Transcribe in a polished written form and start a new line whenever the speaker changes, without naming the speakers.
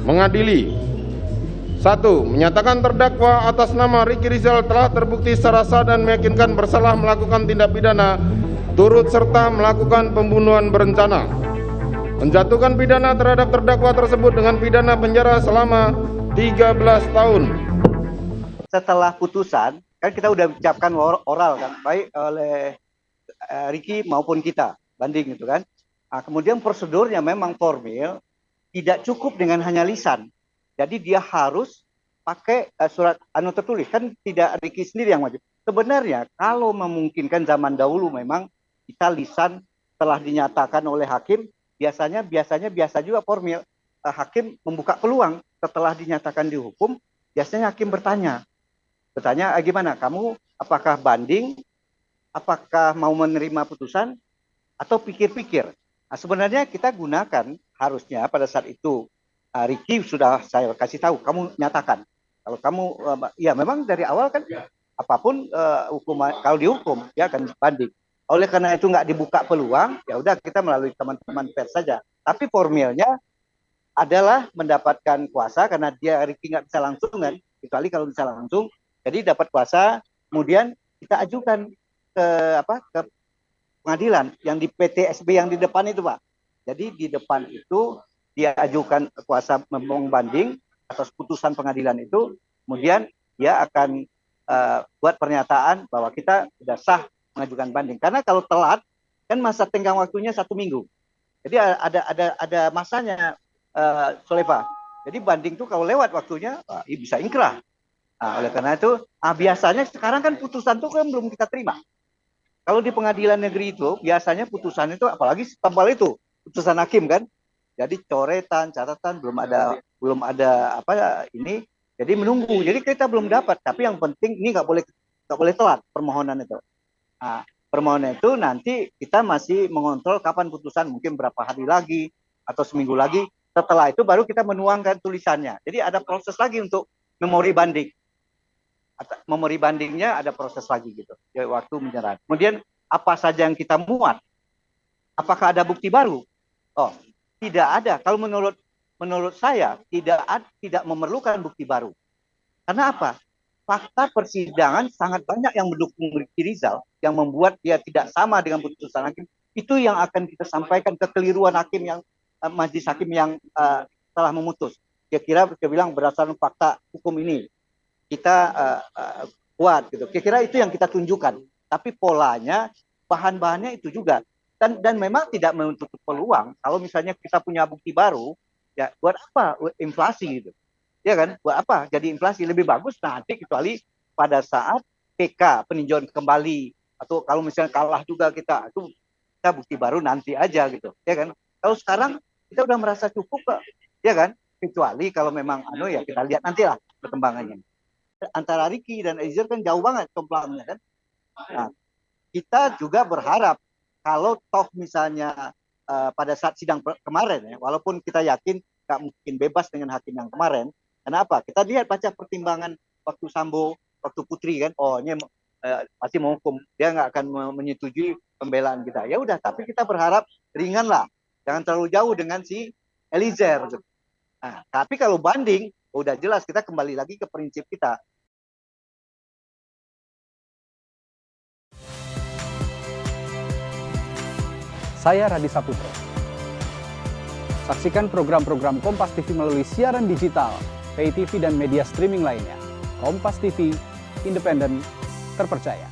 mengadili. 1. Menyatakan terdakwa atas nama Ricky Rizal telah terbukti secara sah dan meyakinkan bersalah melakukan tindak pidana turut serta melakukan pembunuhan berencana. Menjatuhkan pidana terhadap terdakwa tersebut dengan pidana penjara selama 13 tahun.
Setelah putusan, kan kita udah ucapkan oral kan, baik oleh Ricky maupun kita, banding gitu kan. Nah, kemudian prosedurnya memang formil, tidak cukup dengan hanya lisan. Jadi dia harus pakai surat tertulis, kan tidak Ricky sendiri yang wajib. Sebenarnya kalau memungkinkan zaman dahulu memang kita lisan telah dinyatakan oleh hakim, biasanya biasa juga formil. Hakim membuka peluang setelah dinyatakan dihukum, biasanya hakim bertanya gimana kamu, apakah banding, apakah mau menerima putusan, atau pikir-pikir. Nah, sebenarnya kita gunakan harusnya pada saat itu Ricky sudah saya kasih tahu, kamu nyatakan kalau kamu ya memang dari awal kan apapun hukuman kalau dihukum ya akan banding. Oleh karena itu nggak dibuka peluang, ya udah kita melalui teman-teman pers saja. Tapi formilnya adalah mendapatkan kuasa karena dia Ricky nggak bisa langsung kan, kecuali kalau bisa langsung. Jadi dapat kuasa, kemudian kita ajukan ke pengadilan yang di PTSB yang di depan itu, Pak. Jadi di depan itu dia ajukan kuasa memohon banding atas putusan pengadilan itu, kemudian dia akan buat pernyataan bahwa kita sudah sah mengajukan banding. Karena kalau telat kan masa tenggang waktunya 1 minggu. Jadi ada masanya, Soleva. Jadi banding tuh kalau lewat waktunya bisa ingkrah. Nah, oleh karena itu biasanya sekarang kan putusan itu kan belum kita terima. Kalau di pengadilan negeri itu biasanya putusan itu apalagi setebal itu putusan hakim kan. Jadi coretan, catatan belum ada ini. Jadi menunggu. Jadi kita belum dapat. Tapi yang penting ini nggak boleh telat permohonan itu. Nah, permohonan itu nanti kita masih mengontrol kapan putusan, mungkin berapa hari lagi atau seminggu lagi. Setelah itu baru kita menuangkan tulisannya. Jadi ada proses lagi untuk memori banding. Memori bandingnya ada proses lagi gitu. Ya, waktu menyerah. Kemudian apa saja yang kita muat? Apakah ada bukti baru? Oh, tidak ada. Kalau menurut saya tidak memerlukan bukti baru. Karena apa? Fakta persidangan sangat banyak yang mendukung Ricky Rizal yang membuat dia tidak sama dengan putusan hakim. Itu yang akan kita sampaikan kekeliruan hakim yang majelis hakim yang telah memutus. Dia bilang berdasarkan fakta hukum ini kita kuat gitu. Kira-kira itu yang kita tunjukkan. Tapi polanya, bahan-bahannya itu juga. Dan memang tidak menutup peluang. Kalau misalnya kita punya bukti baru, ya buat apa inflasi gitu? Ya kan? Buat apa? Jadi inflasi lebih bagus nanti kecuali pada saat PK peninjauan kembali atau kalau misalnya kalah juga kita bukti baru nanti aja gitu. Ya kan? Kalau sekarang kita udah merasa cukup kok. Ya kan? Kecuali kalau memang ya kita lihat nantilah perkembangannya. Antara Ricky dan Eliezer kan jauh banget complangnya kan. Nah, kita juga berharap kalau toh misalnya pada saat sidang kemarin ya, walaupun kita yakin nggak mungkin bebas dengan hakim yang kemarin. Kenapa? Kita lihat baca pertimbangan waktu Sambo, waktu Putri kan, ini pasti menghukum, dia nggak akan menyetujui pembelaan kita. Ya udah, tapi kita berharap ringan lah, jangan terlalu jauh dengan si Eliezer. Nah, tapi kalau banding, udah jelas kita kembali lagi ke prinsip kita.
Saya Radi Saputro. Saksikan program-program Kompas TV melalui siaran digital, pay TV dan media streaming lainnya. Kompas TV, independen, terpercaya.